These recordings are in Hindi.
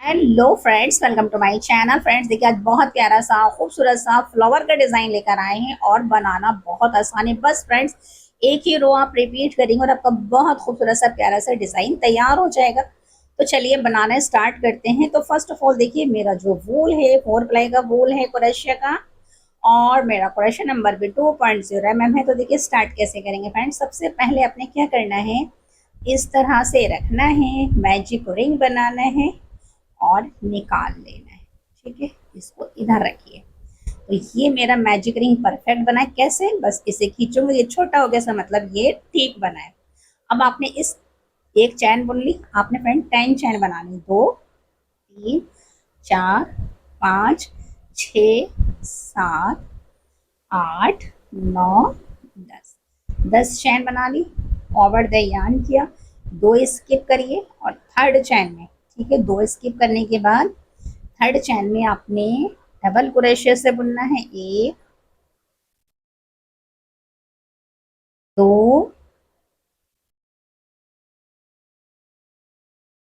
Hello friends, welcome to my channel. Friends देखिए, आज बहुत प्यारा सा खूबसूरत सा फ्लावर का डिजाइन लेकर आए हैं और बनाना बहुत आसान है। बस फ्रेंड्स, एक ही रो आप रिपीट करेंगे और आपका बहुत खूबसूरत सा प्यारा सा डिजाइन तैयार हो जाएगा। तो चलिए बनाना स्टार्ट करते हैं। तो फर्स्ट ऑफ ऑल देखिए, मेरा जो वूल है 4 प्लाई का वूल है क्रोशिया का, और मेरा क्रोशिया नंबर भी 2.0 mm है। तो देखिए स्टार्ट कैसे करेंगे फ्रेंड्स। सबसे पहले आपने क्या करना है, इस तरह से रखना है, मैजिक रिंग बनाना है और निकाल लेना है। ठीक है, इसको इधर रखिए। तो ये मेरा मैजिक रिंग परफेक्ट बना है। कैसे, बस इसे खींचूंगा, ये छोटा हो गया सा मतलब ये ठीक बना है। अब आपने इस एक चैन बुन ली, आपने फ्रेंड 10 चैन बनानी। 2 3 4 5 6 7 8 9 10 10 चैन बना ली। ओवर द यार्न किया, 2 स्किप करिए और थर्ड चैन में, ठीक है, 2 स्किप करने के बाद थर्ड चैन में आपने डबल क्रोशिया से बुनना है। 1 2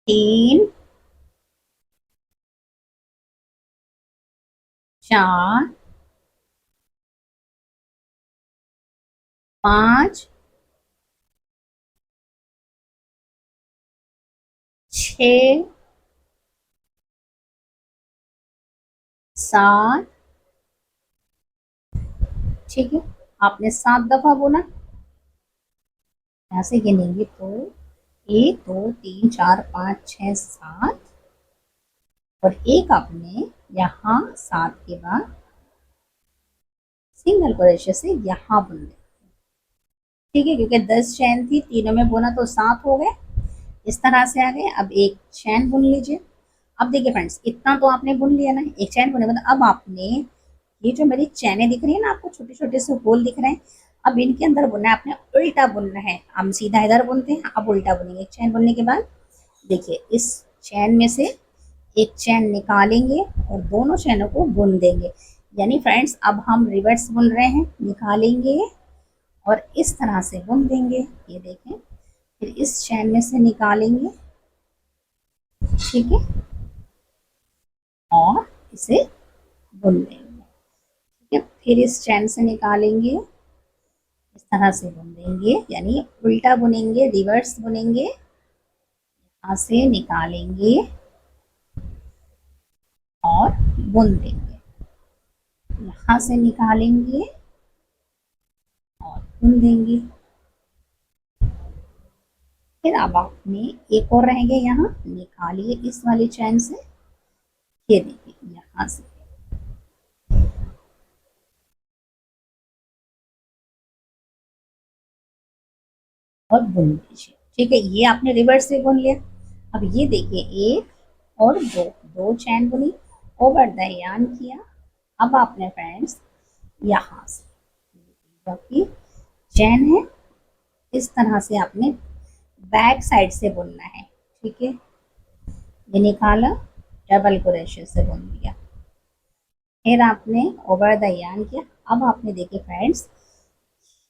3 4 5 6 7। ठीक है, आपने 7 दफा बुना। ऐसे गिनेंगे तो 1 2 3 4 5 6 7, और एक आपने यहाँ 7 के बाद सिंगल क्रोशिया से यहाँ बुन लें। ठीक है, क्योंकि 10 चैन थी, तीनों में बुना तो 7 हो गए। इस तरह से आ गए। अब एक चैन बुन लीजिए। अब देखिए फ्रेंड्स, इतना तो आपने बुन लिया ना, एक चैन बुने मतलब अब आपने ये जो मेरी चैनें दिख रही है ना, आपको छोटे छोटे से होल दिख रहे हैं, अब इनके अंदर बुनना है, आपने उल्टा बुनना है। हम सीधा इधर बुनते हैं, अब उल्टा बुनेंगे। एक चैन बुनने के बाद देखिए, इस चैन में से एक चैन निकालेंगे और दोनों चैनों को बुन देंगे। यानी फ्रेंड्स, अब हम रिवर्स बुन रहे हैं, निकालेंगे और इस तरह से बुन देंगे। ये देखें, फिर इस चैन में से निकालेंगे, ठीक है, और इसे बुन देंगे। ठीक है, फिर इस चैन से निकालेंगे, इस तरह से बुन देंगे, यानी उल्टा बुनेंगे, रिवर्स बुनेंगे। यहाँ से निकालेंगे और बुन देंगे, यहाँ से निकालेंगे और बुन देंगे। फिर अब आपने एक और रहेंगे, यहाँ निकालिए इस वाली चैन से, ये देखिए यहाँ से, और बुन दीजिए। ठीक है, ये आपने रिवर्स से बुन लिया। अब ये देखिए, एक और दो, दो चैन बुनी, ओवर द यार्न किया। अब आपने फ्रेंड्स यहाँ से बाकी चैन है, इस तरह से आपने बैक साइड से बुनना है। ठीक है, ये निकाला, डबल क्रोशिया से बुन दिया, फिर आपने ओवर द यार्न किया। अब आपने देखिए फ्रेंड्स,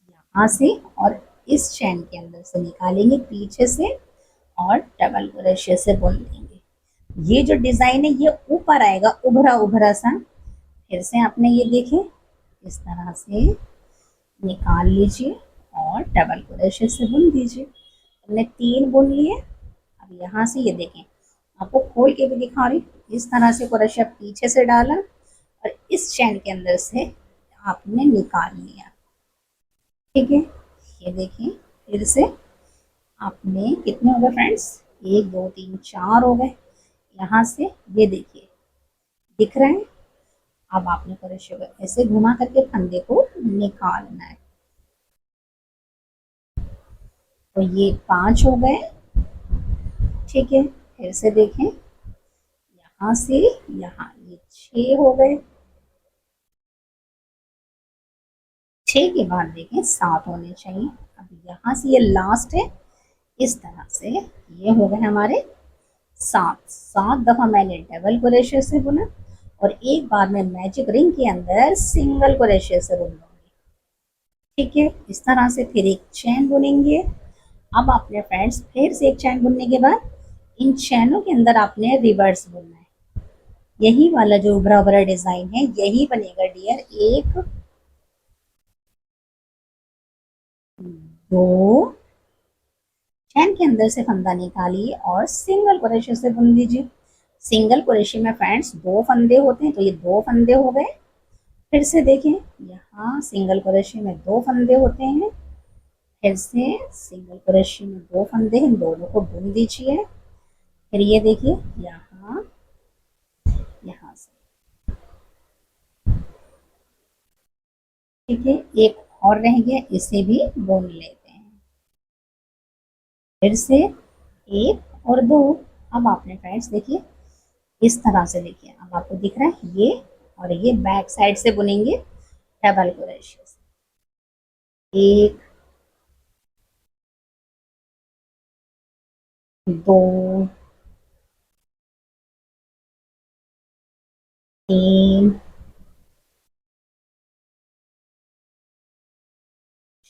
यहाँ से और इस चैन के अंदर से निकालेंगे पीछे से और डबल क्रोशिया से बुन देंगे। ये जो डिजाइन है ये ऊपर आएगा, उभरा उभरा सा। फिर से आपने ये देखें, इस तरह से निकाल लीजिए और डबल क्रोशिया से बुन दीजिए। हमने 3 बुन लिए। अब यहाँ से ये देखें, आपको खोल के भी दिखा रही, इस तरह से क्रोशिया पीछे से डाला और इस चैन के अंदर से आपने निकाल लिया। ठीक है, ये देखिए, फिर से आपने कितने हो गए फ्रेंड्स, 1 2 3 4 हो गए। यहाँ से ये देखिए, दिख रहे हैं। अब आपने क्रोशिया को ऐसे घुमा करके फंदे को निकालना है। तो ये 5 हो गए। ठीक है, फिर से देखें, यहाँ से यहाँ ये 6 हो गए। 6 के बाद देखें 7 होने चाहिए। अब यहाँ से ये लास्ट है, इस तरह से ये हो गए हमारे 7। 7 दफा मैंने डबल क्रोशिया से बुना और एक बार मैं मैजिक रिंग के अंदर सिंगल क्रोशिया से बुन लूंगी। ठीक है, इस तरह से फिर एक चैन बुनेंगे। अब आपने फ्रेंड्स फिर से एक चैन बुनने के बाद इन चैनों के अंदर आपने रिवर्स बुनना है। यही वाला जो उभरा उभरा डिजाइन है यही बनेगा डियर। एक, दो, चैन के अंदर से फंदा निकालिए और सिंगल क्रोशे से बुन दीजिए। सिंगल क्रोशे में फ्रेंड्स दो फंदे होते हैं, तो ये दो फंदे हो गए। फिर से देखें, यहाँ सिंगल क्रोशे में दो फंदे होते हैं, फिर से सिंगल क्रोशे में दो फंदे हैं, दोनों को बुन दीजिए। फिर ये देखिए यहाँ, यहाँ से, ठीक है। एक और रह गया, इसे भी बुन लेते हैं। फिर से एक और दो। अब आपने फ्रेंड्स देखिए इस तरह से, देखिए अब आपको दिख रहा है ये, और ये बैक साइड से बुनेंगे डबल क्रोशे से। एक, दो, तीन,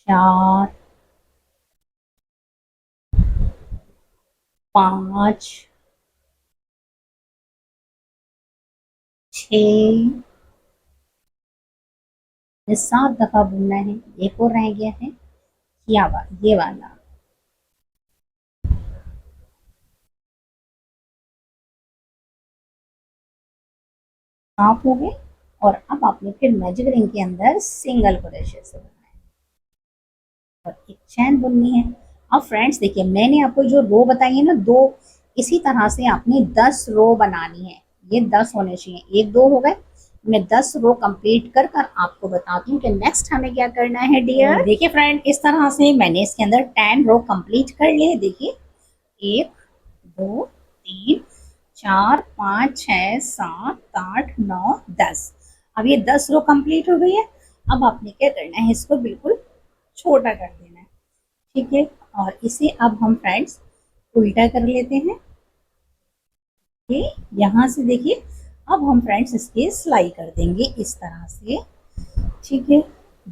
चार, पाँच, छ, ये 7 दफा बुनना है। एक और रह गया है, ये वाला। हाफ हो गए। और अब आपने फिर मैजिक रिंग के अंदर सिंगल क्रोशे से बुनना है और एक चैन बुननी है। अब फ्रेंड्स देखिए, मैंने आपको जो रो बताई है ना दो, इसी तरह से आपने 10 रो बनानी है। ये 10 होने चाहिए, एक दो हो गए। मैं 10 रो कंप्लीट कर कर आपको बताती हूँ कि नेक्स्ट हमें क्या करना है डियर। देखिए फ्रेंड, इस तरह से मैंने इसके अंदर 10 रो कंप्लीट कर लिए। देखिए, एक, दो, तीन, चार, पाँच, छः, सात, आठ, नौ, 10। अब ये 10 रो कंप्लीट हो गई है। अब आपने क्या करना है, इसको बिल्कुल छोटा कर देना है, ठीक है। और इसे अब हम फ्रेंड्स उल्टा कर लेते हैं। ये यहाँ से देखिए, अब हम फ्रेंड्स इसकी सिलाई कर देंगे इस तरह से, ठीक है।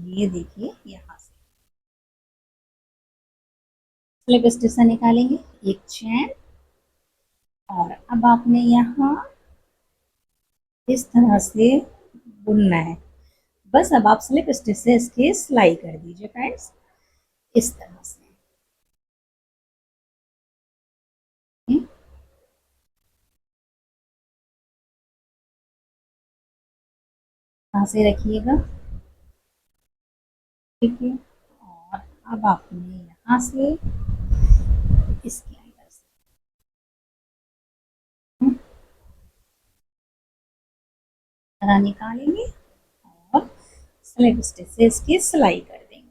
ये देखिए यहाँ से स्लिप स्टिच से निकालेंगे एक चैन, और अब आपने यहाँ इस तरह से बुनना है। बस अब आप स्लिप स्टिच से इसकी सिलाई कर दीजिए फ्रेंड्स, इस तरह से। यहाँ से रखिएगा, ठीक है। और अब आपने यहाँ से इसके अंदर से तरह निकालेंगे और स्लिप स्टिच से इसकी सिलाई कर देंगे।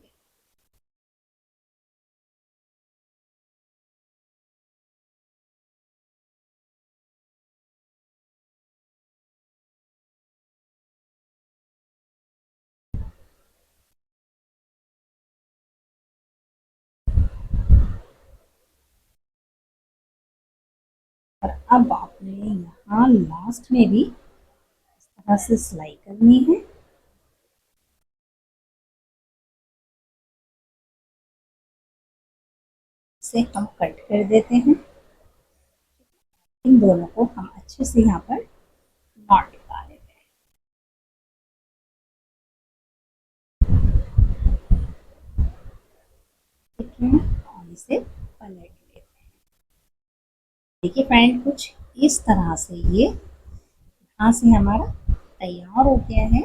और अब आपने यहाँ लास्ट में भी इस तरह से सिलाई करनी है। इसे हम कट कर देते हैं। इन दोनों को हम अच्छे से यहाँ पर नॉट लगा लेते हैं, ठीक है। और इसे पलट लेते हैं। देखिए फ्रेंड, कुछ इस तरह से ये यहाँ से हमारा तैयार हो गया है।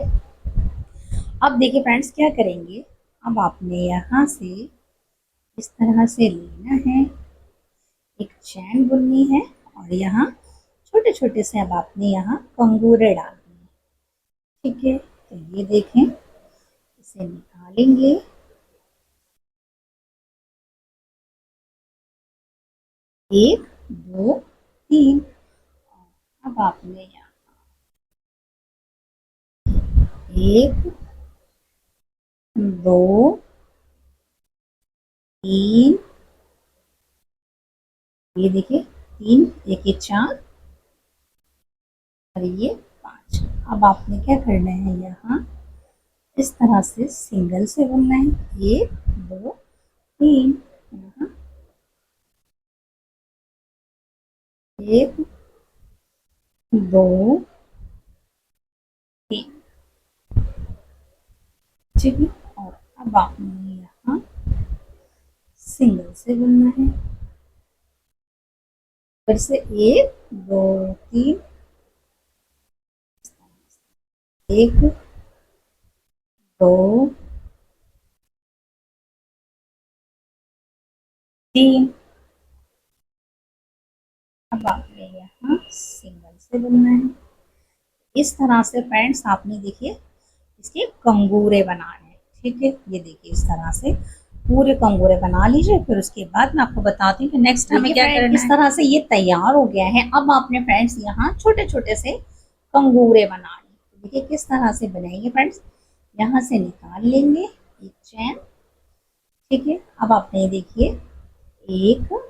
अब देखिए फ्रेंड्स क्या करेंगे, अब आपने यहाँ से इस तरह से लेना है, एक चैन बुननी है, और यहाँ छोटे छोटे से अब आपने यहाँ कंगूरे डालने हैं, ठीक है। तो ये देखें, इसे निकालेंगे, एक, दो, तीन। अब आपने यहाँ एक, दो, तीन, ये देखिए तीन, एक ये चार, और ये पांच। अब आपने क्या करना है, यहाँ इस तरह से सिंगल से बुनना है, एक, दो, तीन। यहाँ एक, दो, ठीक है। और अब आपने यहाँ सिंगल से बुनना है, फिर से 1 2 3, 1 2 3। अब आपने यहाँ सिंगल से बुनना है। इस तरह से फ्रेंड्स आपने देखिए इसके कंगूरे बनाने हैं। ठीक है, ये देखिए इस तरह से पूरे कंगूरे बना लीजिए। फिर उसके बाद मैं आपको बताती हूँ कि नेक्स्ट हमें क्या करना है। इस तरह से ये तैयार हो गया है। अब आपने फ्रेंड्स यहाँ छोटे छोटे से कंगूरे बनाने। देखिए किस तरह से बनाएंगे फ्रेंड्स, यहाँ से निकाल लेंगे एक चैन। ठीक है, अब आपने देखिए एक,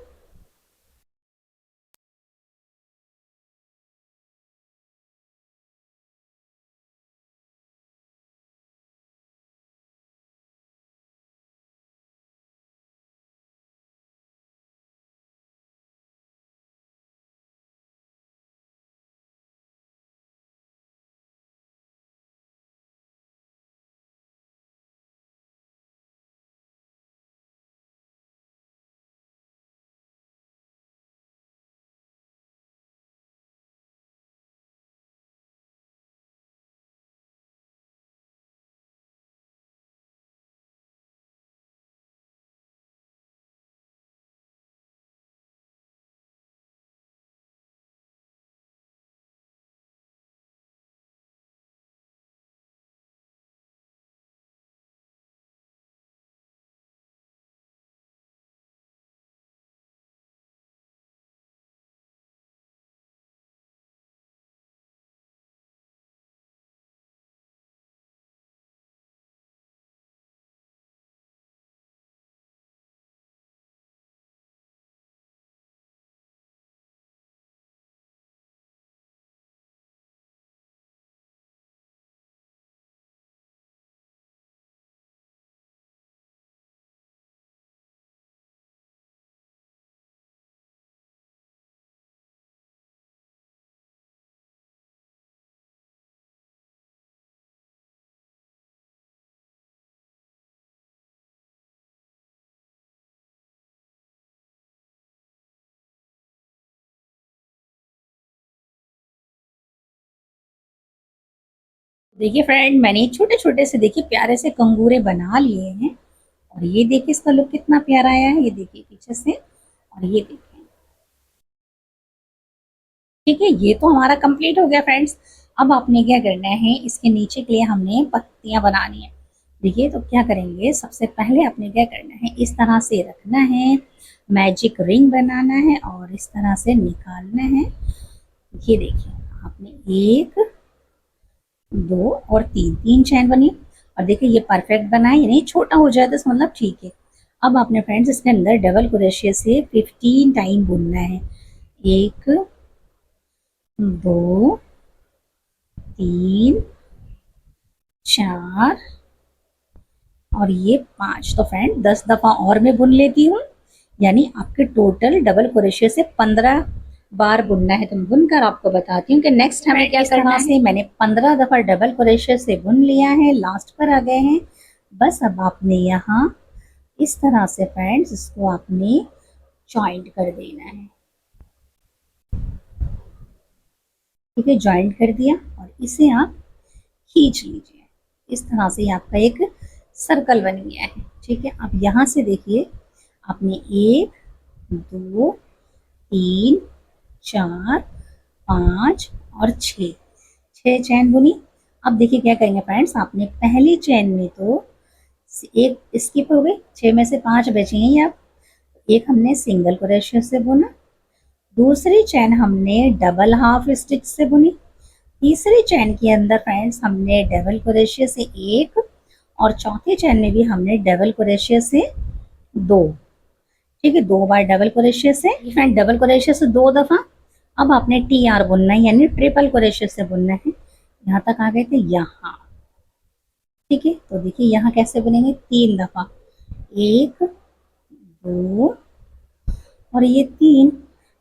देखिए फ्रेंड मैंने छोटे छोटे से देखिए प्यारे से कंगूरे बना लिए हैं। और ये देखिए इसका लुक कितना प्यारा आया है, ये देखिए पीछे से। और ये देखिए, ठीक है, ये तो हमारा कंप्लीट हो गया फ्रेंड्स। अब आपने क्या करना है, इसके नीचे के लिए हमने पत्तियां बनानी है। देखिए तो क्या करेंगे, सबसे पहले आपने क्या करना है, इस तरह से रखना है, मैजिक रिंग बनाना है और इस तरह से निकालना है। ये देखिए आपने 1 2 और 3, 3 चैन बनी। और देखिए ये परफेक्ट बना है, नहीं छोटा हो जाए तो मतलब ठीक है। अब आपने फ्रेंड्स इसके अंदर डबल क्रोशिया से 15 टाइम बुनना है। 1 2 3 4 और ये 5। तो फ्रेंड 10 दफा और मैं बुन लेती हूँ, यानी आपके टोटल डबल क्रोशिया से 15 बार बुनना है। तो मैं बुनकर आपको बताती हूँ कि नेक्स्ट हमें क्या करना है। से मैंने 15 दफा डबल क्रोशिया से बुन लिया है, लास्ट पर आ गए हैं। बस अब आपने यहाँ इस तरह से फ्रेंड्स इसको आपने जॉइंट कर देना है। ठीक है, जॉइंट कर दिया और इसे आप खींच लीजिए। इस तरह से आपका एक सर्कल बन गया है। ठीक है, अब यहाँ से देखिए आपने 1 2 3 4 5 और 6 चैन बुनी। अब देखिए क्या करेंगे फ्रेंड्स, आपने पहली चैन में तो एक स्किप हो गई, 6 में से 5 बचे हैं। अब एक हमने सिंगल क्रोशिया से बुना, दूसरी चैन हमने डबल हाफ स्टिच से बुनी, तीसरी चैन के अंदर फ्रेंड्स हमने डबल क्रोशिया से 1 और चौथी चैन में भी हमने डबल क्रोशिया से 2। ठीक है, 2 बार डबल क्रोशिया से, फ्रेंड डबल क्रोशिया से 2 दफा। अब आपने TR बुनना है, यानी ट्रिपल क्रोशिया से बुनना है। यहाँ तक आ गए थे यहाँ। ठीक है, तो देखिए यहाँ कैसे बुनेंगे, 3 दफा, 1 2 और ये 3।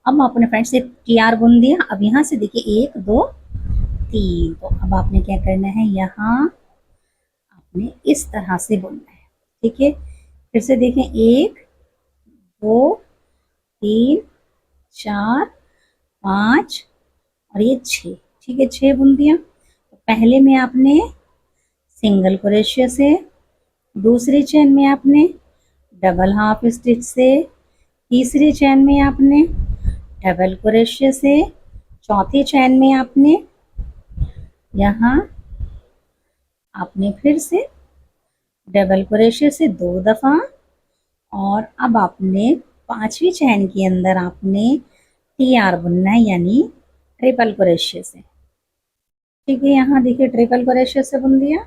अब आपने फ्रेंड से TR बुन दिया। अब यहाँ से देखिए 1 2 3। तो अब आपने क्या करना है, यहाँ आपने इस तरह से बुनना है। ठीक है, फिर से देखें, 1 2 3 4 5 और ये 6। ठीक है, 6 बुन दिया। पहले में आपने सिंगल क्रोशिया से, दूसरी चेन में आपने डबल हाफ स्टिच से, तीसरी चेन में आपने डबल क्रोशिया से, चौथी चेन में आपने यहाँ आपने फिर से डबल क्रोशिया से 2 दफ़ा, और अब आपने पांचवी चेन के अंदर आपने TR बुनना है, यानी ट्रिपल क्रोशिया से। ठीक है, यहाँ देखिए ट्रिपल क्रोशिया से बुन दिया,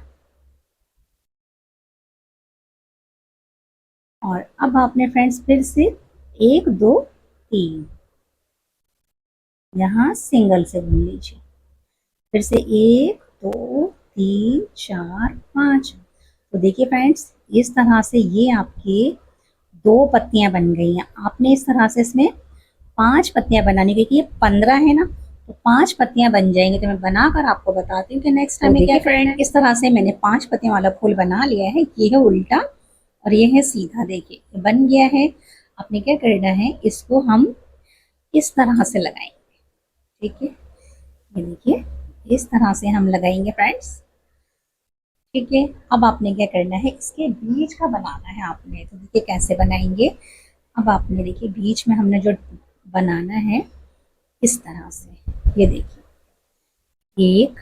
और अब आपने फ्रेंड्स फिर से 1 2 3 यहाँ सिंगल से बुन लीजिए, फिर से 1 2 3 4 5। तो देखिए फ्रेंड्स, इस तरह से ये आपके 2 पत्तियां बन गई हैं। आपने इस तरह से इसमें 5 पत्तियां बनानी, क्योंकि ये 15 है ना, तो 5 पत्तियां बन जाएंगी। तो मैं बनाकर आपको बताती हूँ कि नेक्स्ट टाइम क्या करना है। इस तरह से मैंने 5 पत्तियों वाला फूल बना लिया है। ये है उल्टा और ये है सीधा। देखिए ये बन गया है। आपने क्या करना है, इसको हम इस तरह से लगाएंगे। ठीक है, ये देखिए इस तरह से हम लगाएंगे फ्रेंड्स। ठीक है, अब आपने क्या करना है, इसके बीच का बनाना है आपने। तो देखिए कैसे बनाएंगे। अब आपने देखिए बीच में हमने जो बनाना है इस तरह से, ये देखिए 1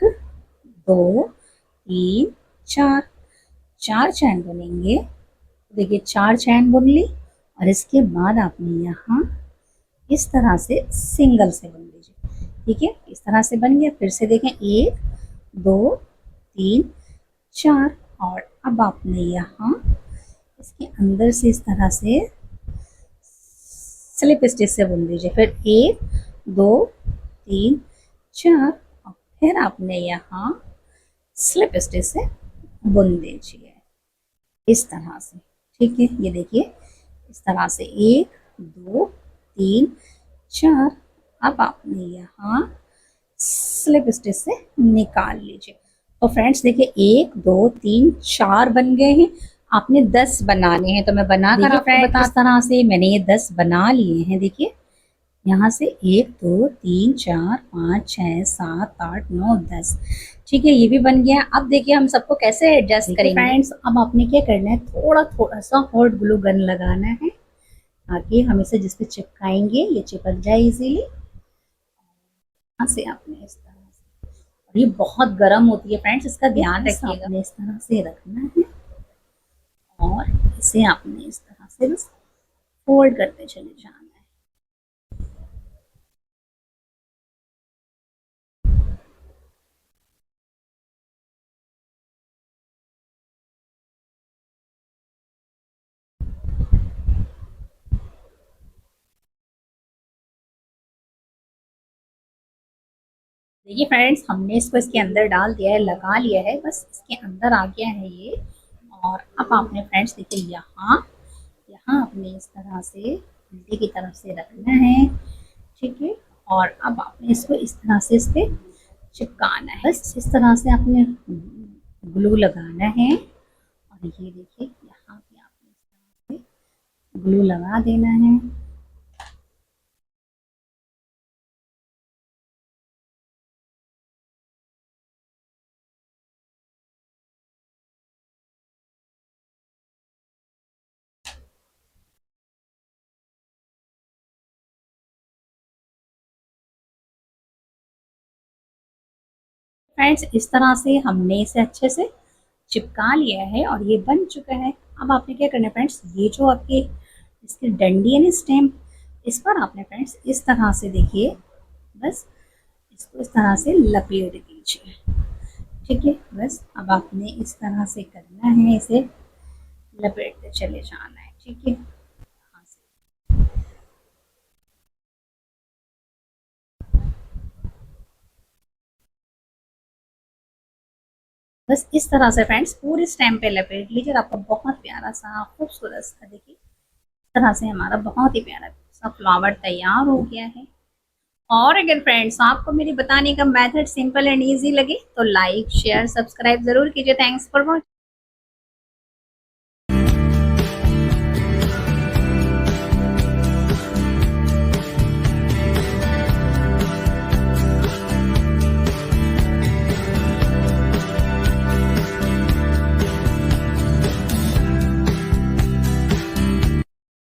2 3 4, 4 चैन बुनेंगे। देखिए 4 चैन बुन ली, और इसके बाद आपने यहाँ इस तरह से सिंगल से बुन लीजिए। ठीक है, इस तरह से बन गया। फिर से देखें 1 2 3 4, और अब आपने यहाँ इसके अंदर से इस तरह से स्लिप स्टिच से बुन दीजिए। फिर 1 2 3 4, और फिर आपने यहाँ स्लिप स्टिच से बुन दीजिए इस तरह से। ठीक है, ये देखिए इस तरह से 1 2 3 4। अब आपने यहाँ स्लिप स्टिच से निकाल लीजिए। तो फ्रेंड्स देखिए 1 2 3 4 बन गए हैं। आपने 10 बनाने हैं, तो मैं बनाकर आपको बता इस तरह से मैंने ये 10 बना लिए हैं। देखिए यहाँ से 1 2 3 4 5 6 7 8 9 10। ठीक है, ये भी बन गया। अब देखिए हम सबको कैसे एडजस्ट करेंगे फ्रेंड्स। अब आपने क्या करना है, थोड़ा थोड़ा सा हॉट ग्लू गन लगाना है, ताकि हम इसे जिस पे चिपकाएंगे ये चिपक जाए इजीली। यहाँ से आपने इस तरह से, और ये बहुत गर्म होती है फ्रेंड्स, इसका ध्यान रखिएगा। आपने इस तरह से रखना है, और इसे आपने इस तरह से बस फोल्ड करते चले जाना है। देखिए फ्रेंड्स, हमने इसको इसके अंदर डाल दिया है, लगा लिया है, बस इसके अंदर आ गया है ये। और अब आपने फ्रेंड्स देखिए यहाँ यहाँ आपने इस तरह से उल्टी की तरफ से रखना है। ठीक है, और अब आपने इसको इस तरह से इस पे चिपकाना है। बस इस तरह से आपने ग्लू लगाना है, और ये देखिए यहाँ पे आपने इस तरह से ग्लू लगा देना है। फ्रेंड्स इस तरह से हमने इसे अच्छे से चिपका लिया है, और ये बन चुका है। अब आपने क्या करना है फ्रेंड्स, ये जो आपके इसकी डंडी है ना, स्टेम, इस पर आपने फ्रेंड्स इस तरह से देखिए बस इसको इस तरह से लपेट दीजिए। ठीक है, बस अब आपने इस तरह से करना है, इसे लपेटते चले जाना है। ठीक है, यहाँ से बस इस तरह से फ्रेंड्स पूरी स्टेम पे लपेट लीजिए, और आपका बहुत प्यारा सा खूबसूरत सा देखिए इस तरह से हमारा बहुत ही प्यारा सा फ्लावर तैयार हो गया है। और अगर फ्रेंड्स आपको मेरी बताने का मेथड सिंपल एंड इजी लगे तो लाइक शेयर सब्सक्राइब जरूर कीजिए। Thanks for watching.